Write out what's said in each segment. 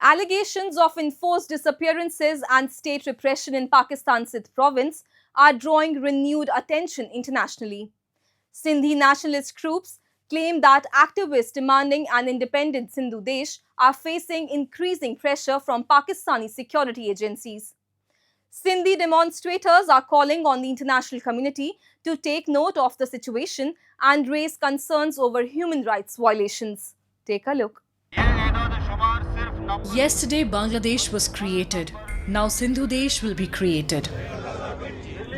Allegations of enforced disappearances and state repression in Pakistan's Sindh province are drawing renewed attention internationally. Sindhi nationalist groups claim that activists demanding an independent Sindhu Desh are facing increasing pressure from Pakistani security agencies. Sindhi demonstrators are calling on the international community to take note of the situation and raise concerns over human rights violations. Take a look. Yesterday, Bangladesh was created. Now Sindhu Desh will be created.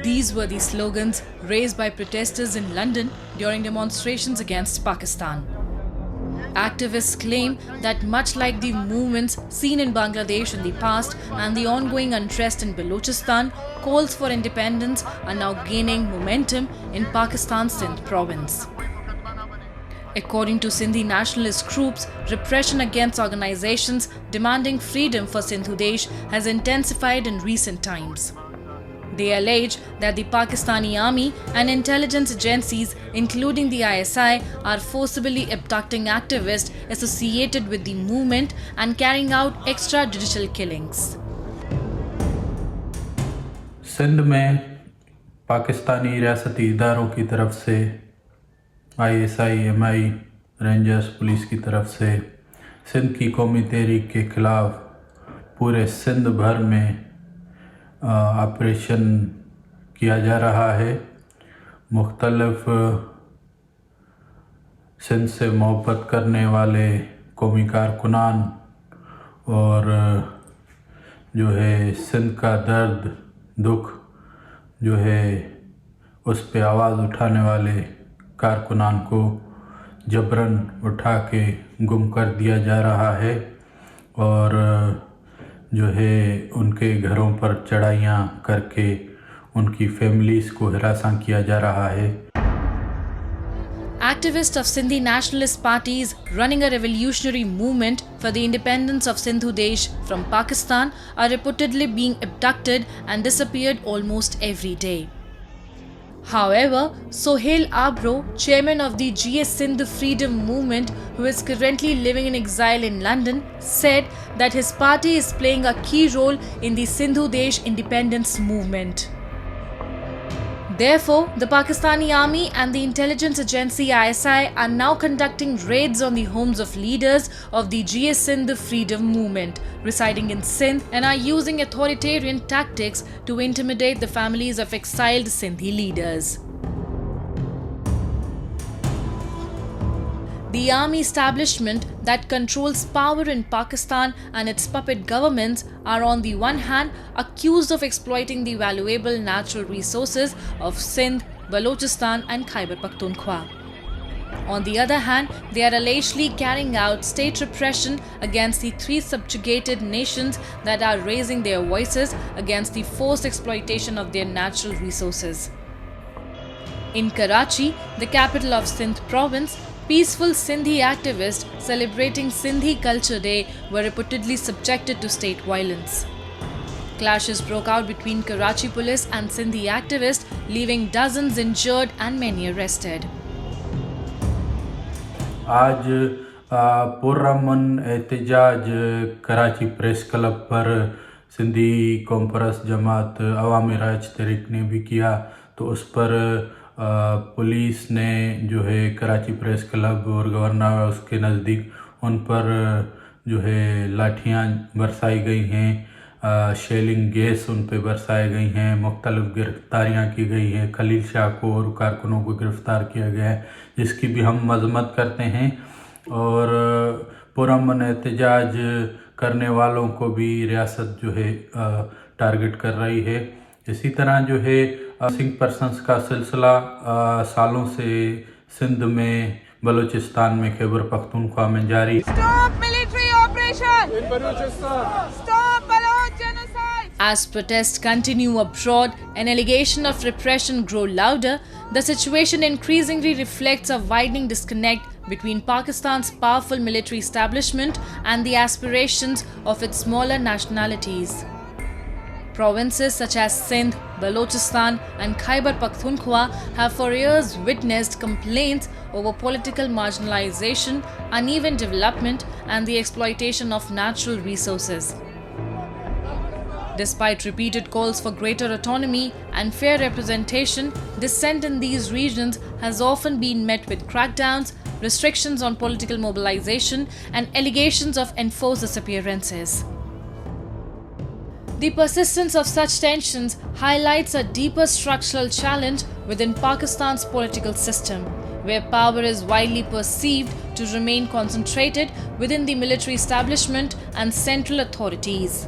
These were the slogans raised by protesters in London during demonstrations against Pakistan. Activists claim that much like the movements seen in Bangladesh in the past and the ongoing unrest in Balochistan, calls for independence are now gaining momentum in Pakistan's Sindh province. According to Sindhi nationalist groups, repression against organizations demanding freedom for Sindhu Desh has intensified in recent times. They allege that the Pakistani army and intelligence agencies, including the ISI, are forcibly abducting activists associated with the movement and carrying out extrajudicial killings. Sindh में पाकिस्तानी रियासती इदारों की तरफ से ISI, MI, rangers police की तरफ से सिंध की कौमी तहरीक के ख़िलाफ़ पूरे सिंध भर में ऑपरेशन किया जा रहा है। मुख्तलिफ सिंध से मोहब्बत करने वाले कौमी कारकुनान और जो है सिंध का दर्द दुख जो है उस पे आवाज़ उठाने वाले कारकुनान को जबरन उठा के गुम कर दिया जा रहा है और जो है उनके घरों पर चढ़ाइयाँ करके उनकी फैमिलीज़ को हिरासत किया जा रहा है। Activists of Sindhi nationalist parties running a revolutionary movement for the independence of Sindhu Desh from Pakistan are reportedly being abducted and disappeared almost every day. However, Sohail Abro, chairman of the GS Sindh Freedom Movement, who is currently living in exile in London, said that his party is playing a key role in the Sindhu Desh independence movement. Therefore, the Pakistani army and the intelligence agency ISI are now conducting raids on the homes of leaders of the GS Sindh Freedom Movement residing in Sindh and are using authoritarian tactics to intimidate the families of exiled Sindhi leaders. The army establishment that controls power in Pakistan and its puppet governments are on the one hand accused of exploiting the valuable natural resources of Sindh, Balochistan and Khyber Pakhtunkhwa. On the other hand, they are allegedly carrying out state repression against the three subjugated nations that are raising their voices against the forced exploitation of their natural resources. In Karachi, the capital of Sindh province, peaceful Sindhi activists celebrating Sindhi Culture Day were reportedly subjected to state violence. Clashes broke out between Karachi police and Sindhi activists, leaving dozens injured and many arrested. आज पुरअमन एहतजाज Karachi press club पर सिंधी कौम परस्त जमात अवामी राज तहरीक ने भी किया, तो उस पर पुलिस ने जो है कराची प्रेस क्लब और गवर्नर उसके नज़दीक उन पर जो है लाठियाँ बरसाई गई हैं, शेलिंग गैस उन पर बरसाई गई हैं, मुख्तलिफ गिरफ्तारियाँ की गई हैं, खलील शाह को और कारकुनों को गिरफ़्तार किया गया है, जिसकी भी हम मज़म्मत करते हैं और पुरअमन एहतजाज करने वालों को भी रियासत जो है टारगेट कर रही है। इसी तरह जो है सिंह पर्सन्स का सिलसिला सालों से सिंध में, बलूचिस्तान में, खैबर पख्तूनख्वा में जारी। Stop military operation in Balochistan. Stop Baloch genocide. As protests continue abroad and allegations of repression grow louder, the situation increasingly reflects a widening disconnect between Pakistan's powerful military establishment and the aspirations of its smaller nationalities. Provinces such as Sindh, Balochistan and Khyber Pakhtunkhwa have for years witnessed complaints over political marginalization, uneven development and the exploitation of natural resources. Despite repeated calls for greater autonomy and fair representation, dissent in these regions has often been met with crackdowns, restrictions on political mobilization and allegations of enforced disappearances. The persistence of such tensions highlights a deeper structural challenge within Pakistan's political system, where power is widely perceived to remain concentrated within the military establishment and central authorities.